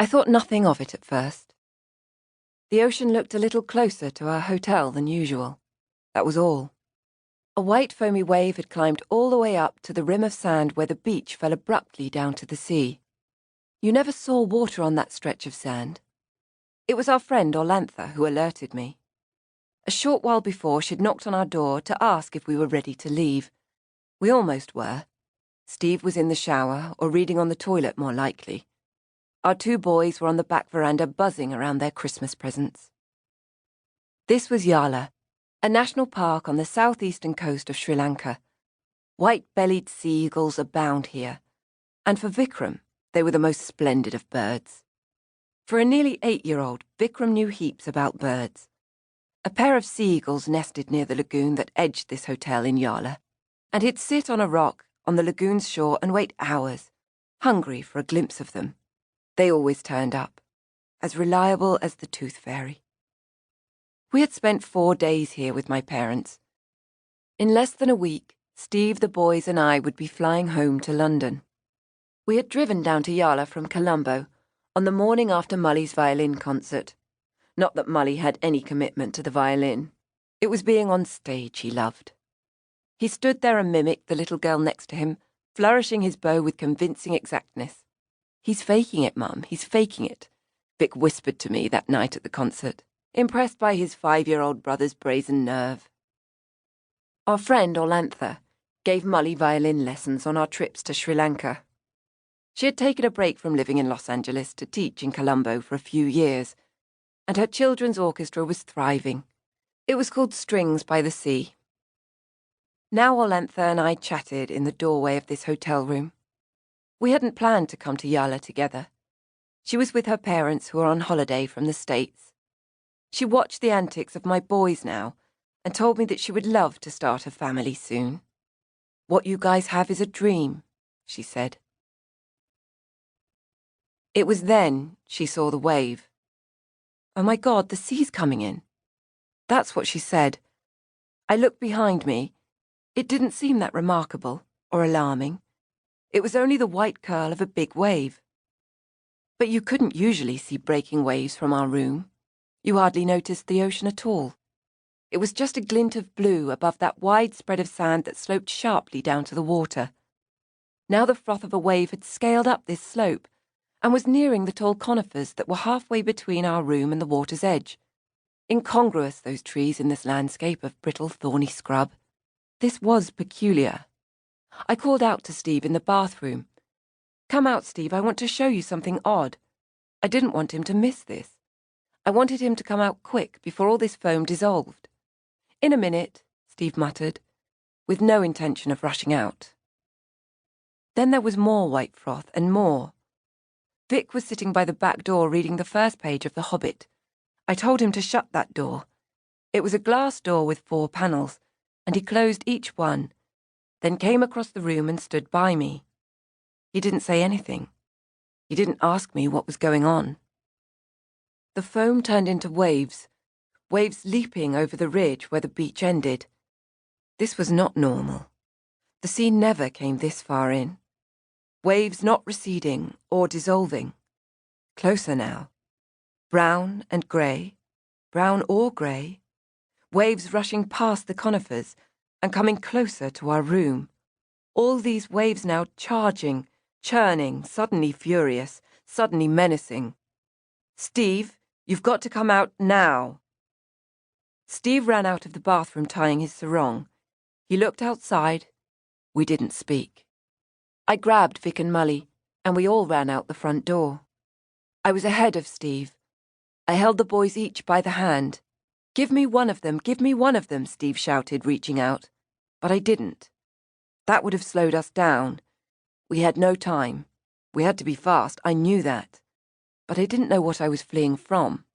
I thought nothing of it at first. The ocean looked a little closer to our hotel than usual. That was all. A white foamy wave had climbed all the way up to the rim of sand where the beach fell abruptly down to the sea. You never saw water on that stretch of sand. It was our friend Orlantha who alerted me. A short while before, she'd knocked on our door to ask if we were ready to leave. We almost were. Steve was in the shower, or reading on the toilet more likely. Our 2 boys were on the back veranda buzzing around their Christmas presents. This was Yala, a national park on the southeastern coast of Sri Lanka. White-bellied sea eagles abound here, and for Vikram, they were the most splendid of birds. For a nearly 8-year-old, Vikram knew heaps about birds. A pair of sea eagles nested near the lagoon that edged this hotel in Yala, and he'd sit on a rock on the lagoon's shore and wait hours, hungry for a glimpse of them. They always turned up, as reliable as the tooth fairy. We had spent 4 days here with my parents. In less than a week, Steve, the boys, and I would be flying home to London. We had driven down to Yala from Colombo on the morning after Mully's violin concert. Not that Mully had any commitment to the violin. It was being on stage he loved. He stood there and mimicked the little girl next to him, flourishing his bow with convincing exactness. "He's faking it, Mum, he's faking it," Vic whispered to me that night at the concert, impressed by his 5-year-old brother's brazen nerve. Our friend Orlantha gave Mully violin lessons on our trips to Sri Lanka. She had taken a break from living in Los Angeles to teach in Colombo for a few years, and her children's orchestra was thriving. It was called Strings by the Sea. Now Orlantha and I chatted in the doorway of this hotel room. We hadn't planned to come to Yala together. She was with her parents who were on holiday from the States. She watched the antics of my boys now and told me that she would love to start a family soon. "What you guys have is a dream," she said. It was then she saw the wave. "Oh my God, the sea's coming in." That's what she said. I looked behind me. It didn't seem that remarkable or alarming. It was only the white curl of a big wave. But you couldn't usually see breaking waves from our room. You hardly noticed the ocean at all. It was just a glint of blue above that wide spread of sand that sloped sharply down to the water. Now the froth of a wave had scaled up this slope and was nearing the tall conifers that were halfway between our room and the water's edge. Incongruous, those trees in this landscape of brittle, thorny scrub. This was peculiar. I called out to Steve in the bathroom. "Come out, Steve, I want to show you something odd." I didn't want him to miss this. I wanted him to come out quick before all this foam dissolved. "In a minute," Steve muttered, with no intention of rushing out. Then there was more white froth and more. Vic was sitting by the back door reading the first page of The Hobbit. I told him to shut that door. It was a glass door with 4 panels, and he closed each one, then came across the room and stood by me. He didn't say anything. He didn't ask me what was going on. The foam turned into waves, waves leaping over the ridge where the beach ended. This was not normal. The sea never came this far in. Waves not receding or dissolving. Closer now. Brown and grey, brown or grey. Waves rushing past the conifers and coming closer to our room. All these waves now charging, churning, suddenly furious, suddenly menacing. "Steve, you've got to come out now." Steve ran out of the bathroom tying his sarong. He looked outside. We didn't speak. I grabbed Vic and Mully, and we all ran out the front door. I was ahead of Steve. I held the boys each by the hand. "Give me one of them, give me one of them," Steve shouted, reaching out. But I didn't. That would have slowed us down. We had no time. We had to be fast, I knew that. But I didn't know what I was fleeing from.